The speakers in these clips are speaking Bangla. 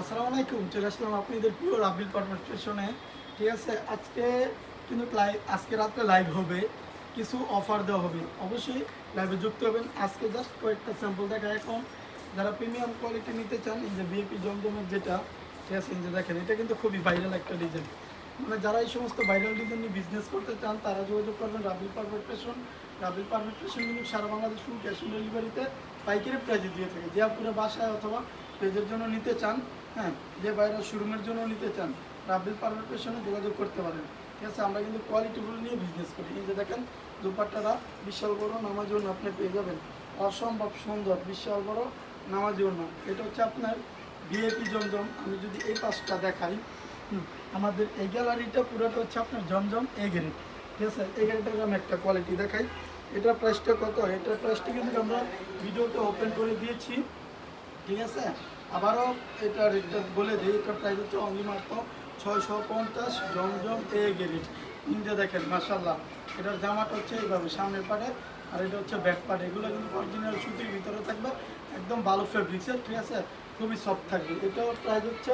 আসসালামু আলাইকুম, চলে আসলাম আপনাদের প্রিয় রাবিল পারফেক্ট স্টেশনে। ঠিক আছে, আজকে কিন্তু আজকে রাত্রে লাইভ হবে, কিছু অফার দেওয়া হবে, অবশ্যই লাইভে যুক্ত হবেন। আজকে জাস্ট কয়েকটা স্যাম্পল দেখা। এখন যারা প্রিমিয়াম কোয়ালিটি নিতে চান, এই যে ভিআইপি জমজমের যেটা, ঠিক আছে, এই যে দেখেন, এটা কিন্তু খুবই ভাইরাল একটা ডিজাইন। মানে যারা এই সমস্ত ভাইরাল ডিজাইন নিয়ে বিজনেস করতে চান তারা যোগাযোগ করবেন রাবিল পারফেক্ট স্টেশন। রাবিল পারফেক্ট স্টেশন কিন্তু সারা বাংলাদেশ ফুল ক্যাশ অন ডেলিভারিতে পাইকারি প্রাইজে দিয়ে থাকে। যে আপনারা বাসায় অথবা পেজের জন্য নিতে চান, হ্যাঁ, যে বাইরে শোরুমের জন্য নিতে চান, রাবিল পারফেক্ট স্টেশনে যোগাযোগ করতে পারেন। ঠিক আছে, আমরা কিন্তু কোয়ালিটিফুল নিয়ে বিজনেস করি। এই যে দেখেন, দুপাট্টারা বিশাল বড় নামাজি ওড়না আপনি পেয়ে যাবেন, অসম্ভব সুন্দর বিশাল বড় নামাজি ওড়না। এটা হচ্ছে আপনার ভিআইপি জমজম। আমি যদি এই পাশটা দেখাই, আমাদের এই গ্যালারিটা পুরোটা হচ্ছে আপনার জমজম এ গ্রেড। ঠিক আছে, এই গ্রেডটার আমি একটা কোয়ালিটি দেখাই। এটার প্রাইসটা কত? এটার প্রাইসটা কিন্তু আমরা ভিডিওতে ওপেন করে দিয়েছি। ঠিক আছে, আবারও এটা রেটটা বলে দিই। এটার প্রাইস হচ্ছে অনলি মাত্র 650 জমজম এ গ্রেড। ইন্ডিয়া দেখেন মাশাল্লাহ। এটার জামাটা হচ্ছে এইভাবে সামনের পাটে, আর এটা হচ্ছে ব্যাক পার্ট। এগুলো কিন্তু অরিজিনাল সুতির ভিতরে থাকবে, একদম ভালো ফেব্রিক্সের। ঠিক আছে, খুবই সফট থাকবে। এটার প্রাইস হচ্ছে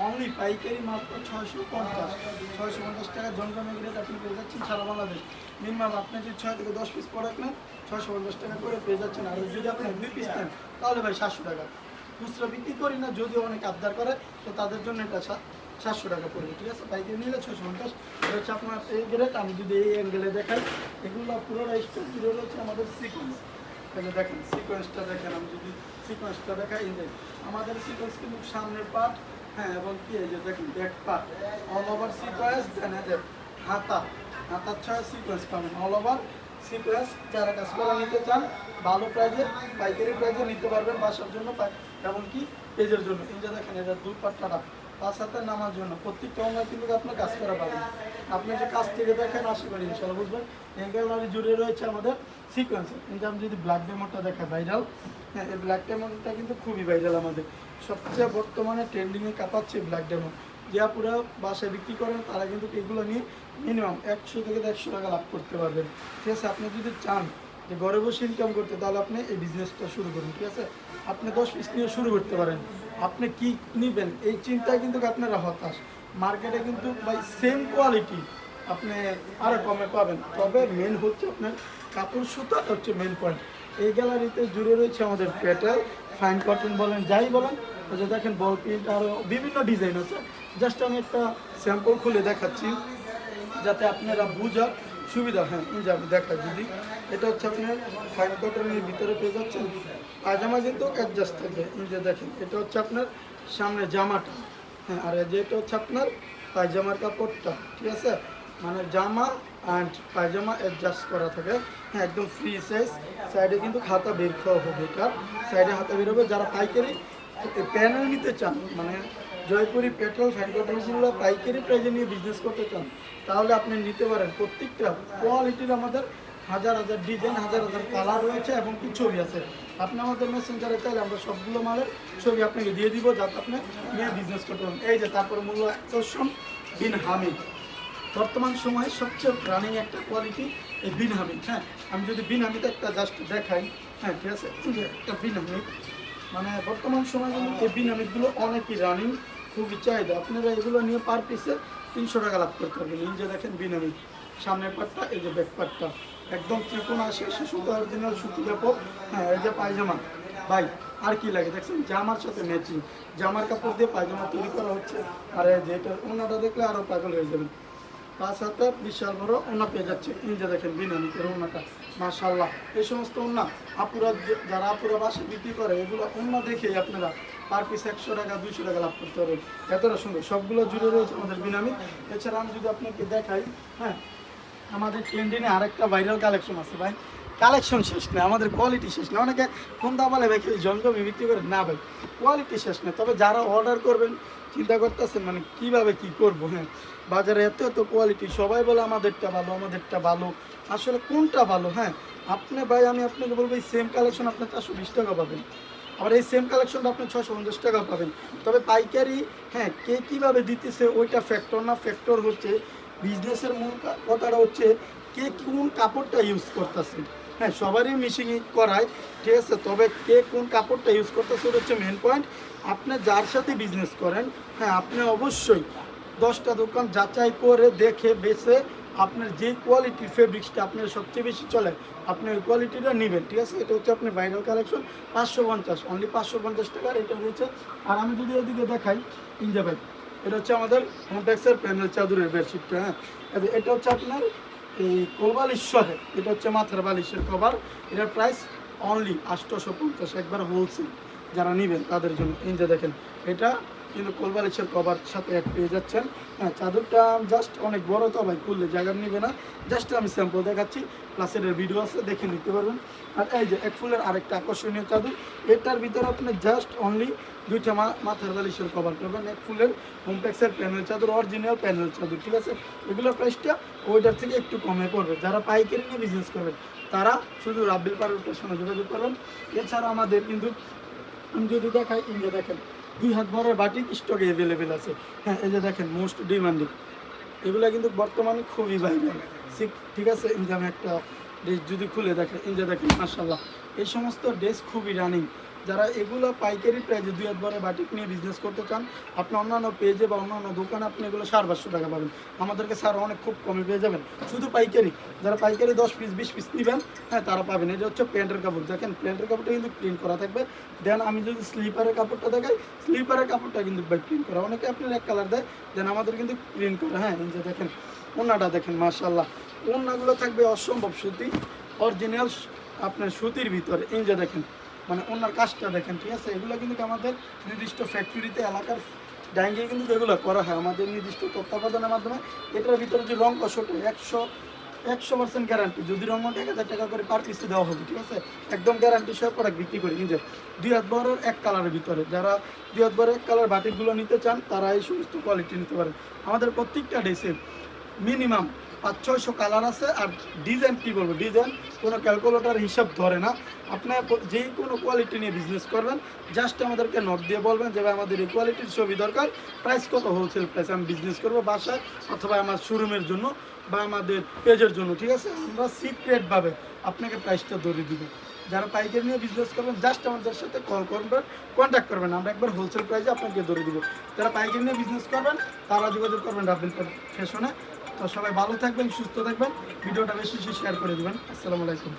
অনলি পাইকারি মাত্র 650 টাকা জমজম এ গ্রেড আপনি পেয়ে যাচ্ছেন সারা বাংলাদেশ। মিনিমাম আপনি যদি 6 থেকে 10 পিস প্রোডাক্ট নেন, 650 টাকা করে পেয়ে যাচ্ছেন। আর যদি আপনি 2 পিস নেন তাহলে ভাই 700 টাকা। খুচরা বিক্রি করি না, যদিও অনেক আবদার করে, তো তাদের জন্য এটা 700 টাকা পড়বে। ঠিক আছে, পাইকারি নিলে 650। এটা হচ্ছে আপনার এই গ্রেড। আমি যদি এই অ্যাঙ্গেলে দেখাই, এগুলো পুরোটা স্টোর জুড়ে রয়েছে আমাদের সিকোয়েন্স। তাহলে দেখেন সিকোয়েন্সটা দেখেন, আমি যদি সিকোয়েন্সটা দেখাই, এই যে আমাদের সিকোয়েন্স কিন্তু সামনের পার্ট, হ্যাঁ, এবং কি এই যে দেখেন back part, all over sequence. Then এই যে হাতার ছয় সিকোয়েন্স পাবেন, অল ওভার সিকোয়েন্স। যারা কাজ করা নিতে চান ভালো প্রাইজে, পাইকারি প্রাইজে নিতে পারবেন বাসার জন্য, এমনকি পেজের জন্য। এই যে দেখেন, এটা দুপাট্টাটা 5 হাতের নামার জন্য প্রত্যেকটা অঙ্গায় কিন্তু আপনার কাজ করা পাবেন। আপনি যে কাজ থেকে দেখেন, আশা করি ইনশাল্লাহ বুঝবেন। এই গ্যালারি জুড়ে রয়েছে আমাদের সিকোয়েন্সে। কিন্তু আমি যদি ব্ল্যাক ডেমনটা দেখাই, ভাইরাল, হ্যাঁ, এই ব্ল্যাক ডেমনটা কিন্তু খুবই ভাইরাল। আমাদের সবচেয়ে বর্তমানে ট্রেন্ডিংয়ে কাঁপাচ্ছে ব্ল্যাক ডেমন। যে পুরো বাসায় বিক্রি করেন তারা কিন্তু এগুলো নিয়ে মিনিমাম 100 থেকে 150 টাকা লাভ করতে পারবেন। ঠিক আছে, আপনি যদি চান যে ঘরে বসে ইনকাম করতে, তাহলে আপনি এই বিজনেসটা শুরু করুন। ঠিক আছে, আপনি 10 পিস নিয়ে শুরু করতে পারেন। আপনি কি নেবেন এই চিন্তায় কিন্তু আপনারা হতাশ। মার্কেটে কিন্তু ভাই সেম কোয়ালিটি আপনি আরও কমে পাবেন, তবে মেন হচ্ছে আপনার কাপড় সুতাটা হচ্ছে মেন পয়েন্ট। এই গ্যালারিতে জুড়ে রয়েছে আমাদের পেটেল, ফাইন কটন বলেন, যাই বলেন। ওই যে দেখেন বল প্রিন্ট, আরও বিভিন্ন ডিজাইন আছে। জাস্ট আমি একটা স্যাম্পল খুলে দেখাচ্ছি যাতে আপনারা বুঝার সুবিধা। হ্যাঁ, এই যে আমি দেখাই, যদি এটা হচ্ছে আপনার ফাইন কটনের ভিতরে পেয়ে যাচ্ছেন। পায়জামা কিন্তু অ্যাডজাস্ট থাকবে। এই যে দেখেন, এটা হচ্ছে আপনার সামনে জামাটা, হ্যাঁ, আর এই যে এটা হচ্ছে আপনার পায়জামার কাপড়টা। ঠিক আছে, মানে জামা অ্যান্ড পায়জামা অ্যাডজাস্ট করা থাকে। হ্যাঁ, একদম ফ্রি সাইজ। সাইডে কিন্তু হাতা বের খাওয়া হবে, এটার সাইডে হাতা বের হবে। যারা পাইকারি প্যানেল নিতে চান, মানে জয়পুরি পেট্রোল ফ্যান পেট্রোলগুলো পাইকারি প্রাইজে নিয়ে বিজনেস করতে চান, তাহলে আপনি নিতে পারেন। প্রত্যেকটা কোয়ালিটির আমাদের হাজার হাজার ডিজাইন, হাজার হাজার কালার রয়েছে, এবং কি ছবি আছে। আপনি আমাদের মেসেঞ্জারে চাইলে আমরা সবগুলো মালের ছবি আপনাকে দিয়ে দিব, যাতে আপনি নিয়ে বিজনেস করতে পারেন। এই যে তারপরে মূল্য আকর্ষণ বিন হামিদ, বর্তমান সময়ে সবচেয়ে রানিং একটা কোয়ালিটি এই বিন হামিদ। হ্যাঁ, আমি যদি বিন হামিদ একটা জাস্ট দেখাই, হ্যাঁ, ঠিক আছে, একটা বিন হামিদ, মানে বর্তমান সময়ে কিন্তু এই বিন হামিদগুলো অনেকই রানিং, খুবই চাহিদা। আপনারা এগুলো নিয়ে পার পিসে 300 টাকা লাভ করতে পারবেন। এই যে দেখেন বিন হামিদ, সামনের পাটটা, এই যে ব্যাক পাটটা একদম ত্রিকোণ আসে, সে সুতো অরিজিনাল সুতি কাপড়। হ্যাঁ, এই যে পায়জামা, ভাই আর কি লাগে দেখছেন, জামার সাথে ম্যাচিং জামার কাপড় দিয়ে পায়জামা তৈরি করা হচ্ছে। আর এই যে এটা ওনাটা দেখলে আরও পাগল হয়ে যাবেন। 5 হাতের বিশাল বড় ওনা পেয়ে যাচ্ছে। এই যে দেখেন বিনামিকের ওনাটা মাশাল্লাহ। এই সমস্ত ওনা আপুরা, যারা আপুরা বাসে বিক্রি করে, এগুলো ওনা দেখেই আপনারা পার পিস 100 টাকা 200 টাকা লাভ করতে পারবেন। এতটা সুন্দর সবগুলো জুড়ে রয়েছে আমাদের বিনামিক। এছাড়া আমি যদি আপনাকে দেখাই, হ্যাঁ, আমাদের ট্রেন্ডিংয়ে আরেকটা ভাইরাল কালেকশন আছে ভাই। কালেকশন শেষ নেই, আমাদের কোয়ালিটি শেষ নেই। অনেকে ফোন দাবালে ভাই খালি জমজমে বিক্রি করে, না ভাই, কোয়ালিটি শেষ নেই। তবে যারা অর্ডার করবেন চিন্তা করতেছেন মানে কীভাবে কি করব। হ্যাঁ, বাজারে এত এত কোয়ালিটি, সবাই বলে আমাদেরটা ভালো, আমাদেরটা ভালো। আসলে কোনটা ভালো? হ্যাঁ, আপনি ভাই, আমি আপনাকে বলবো এই সেম কালেকশন আপনার 420 টাকা পাবেন, আবার এই সেম কালেকশনটা আপনি 650 টাকা পাবেন। তবে পাইকারি, হ্যাঁ, কে কীভাবে দিতেছে ওইটা ফ্যাক্টর না। ফ্যাক্টর হচ্ছে বিজনেসের মূল কথাটা হচ্ছে কে কোন কাপড়টা ইউজ করতেছে। হ্যাঁ সবারই মিশিং করায়, ঠিক আছে, তবে কে কোন কাপড়টা ইউজ করতেছে ওটা হচ্ছে মেন পয়েন্ট। আপনি যার সাথে বিজনেস করেন, হ্যাঁ আপনি অবশ্যই 10টা দোকান যাচাই করে দেখে বেছে আপনার যে কোয়ালিটির ফেব্রিক্সটা আপনার সবচেয়ে বেশি চলে আপনি ওই কোয়ালিটিটা নেবেন, ঠিক আছে। এটা হচ্ছে আপনি ভাইরাল কালেকশন 550, অনলি 550 টাকার এটা রয়েছে। আর আমি যদি এদিকে দেখাই ইঞ্জা ভাই, এটা হচ্ছে আমাদের হোমটেক্সের প্যানেল চাদরের বেডশিটটা, হ্যাঁ এটা হচ্ছে আপনার এই কোলবালিশ সহ, এটা হচ্ছে মাথার বালিশের কভার। এটার প্রাইস অনলি 850, একবার হোলসেল যারা নেবেন তাদের জন্য। ইঞ্জা দেখেন এটা কিন্তু কোলবালিশের কভার সাথে এক পেয়ে যাচ্ছেন। হ্যাঁ চাদরটা জাস্ট অনেক বড় তো ভাই, খুললে জায়গা নেবে না, জাস্ট আমি স্যাম্পল দেখাচ্ছি, প্লাস এটার ভিডিও আছে দেখে নিতে পারবেন। আর এই যে এক ফুলের আরেকটা আকর্ষণীয় চাদর, এটার ভিতরে আপনি জাস্ট অনলি 2টা মাথার বালিশের কভার করবেন। এক ফুলের হোমটেক্সের প্যানেল চাদর, অরিজিনাল প্যানেল চাদর, ঠিক আছে। এগুলোর প্রাইসটা ওইটার থেকে একটু কমে পড়বে। যারা পাইকারি নিয়ে বিজনেস করবেন তারা শুধু রাব্বিল পারুর সঙ্গে যোগাযোগ করবেন। এছাড়া আমাদের কিন্তু আমি যদি দেখাই, এই যে দেখেন 2 হাত ভরের বাটিক স্টকে অ্যাভেলেবেল আছে। হ্যাঁ এই যে দেখেন মোস্ট ডিমান্ডিং, এগুলো কিন্তু বর্তমানে খুবই ভাইরাল, ঠিক আছে। এই যে আমি একটা ড্রেস যদি খুলে দেখেন, এই যে দেখেন মাশাআল্লাহ, এই সমস্ত ড্রেস খুবই রানিং। যারা এগুলো পাইকারি প্রাইজে 2 হাত ভরে বাটিক নিয়ে বিজনেস করতে চান, আপনি অন্যান্য পেজে বা অন্যান্য দোকানে আপনি এগুলো 550 টাকা পাবেন, আমাদেরকে স্যার অনেক খুব কমে পেয়ে যাবেন। শুধু পাইকারি, যারা পাইকারি 10 পিস 20 পিস নেবেন, হ্যাঁ তারা পাবেন। এটা হচ্ছে প্যান্টের কাপড়, দেখেন প্যান্টের কাপড়টা কিন্তু প্রিন্ট করা থাকবে। দেন আমি যদি স্লিপারের কাপড়টা দেখাই, স্লিপারের কাপড়টা কিন্তু প্রিন্ট করা, অনেকে আপনার এক কালার দেয়, দেন আমাদের কিন্তু প্রিন্ট করা। হ্যাঁ এই যে দেখেন ওড়নাটা দেখেন মাশাআল্লাহ, ওড়নাগুলো থাকবে অসম্ভব সুতি, অরিজিনাল আপনার সুতির ভিতরে। এই যে দেখেন মানে ওনার কাজটা দেখেন, ঠিক আছে। এগুলো কিন্তু আমাদের নির্দিষ্ট ফ্যাক্টরিতে এলাকার ডাইঙ্গে কিন্তু এগুলো করা হয় আমাদের নির্দিষ্ট তত্ত্বাবধানের মাধ্যমে। এটার ভিতরে যে রং কষটা 100% গ্যারান্টি, যদি রং 1000 টাকা করে পার পিসে দেওয়া হবে, ঠিক আছে, একদম গ্যারান্টি সহ প্রোডাক্ট বিক্রি করি। কিন্তু 2 হাত বড়ের এক কালারের ভিতরে, যারা 2 হাত বড় এক কালার বাটিকগুলো নিতে চান তারা এই সমস্ত কোয়ালিটি নিতে পারেন। আমাদের প্রত্যেকটা ড্রেসে মিনিমাম 500-600 কালার আছে। আর ডিজাইন কী বলবো, ডিজাইন কোনো ক্যালকুলেটার হিসাব ধরে না। আপনার যে কোনো কোয়ালিটি নিয়ে বিজনেস করবেন, জাস্ট আমাদেরকে নোট দিয়ে বলবেন যে ভাই আমাদের এই কোয়ালিটির ছবি দরকার, প্রাইস কত, হোলসেল প্রাইস, আমি বিজনেস করবো বাসায় অথবা আমার শোরুমের জন্য বা আমাদের পেজের জন্য, ঠিক আছে। আমরা সিক্রেটভাবে আপনাকে প্রাইসটা ধরে দিব। যারা পাইকারি নিয়ে বিজনেস করবেন জাস্ট আমাদের সাথে কল করবেন, কন্ট্যাক্ট করবেন, আমরা একবার হোলসেল প্রাইসে আপনাকে ধরে দিব। যারা পাইকারি নিয়ে বিজনেস করবেন তারা যোগাযোগ করবেন রাব্বিল ফ্যাশনে। তো সবাই ভালো থাকবেন, সুস্থ থাকবেন, ভিডিওটা বেশি বেশি শেয়ার করে দেবেন। আসসালামু আলাইকুম।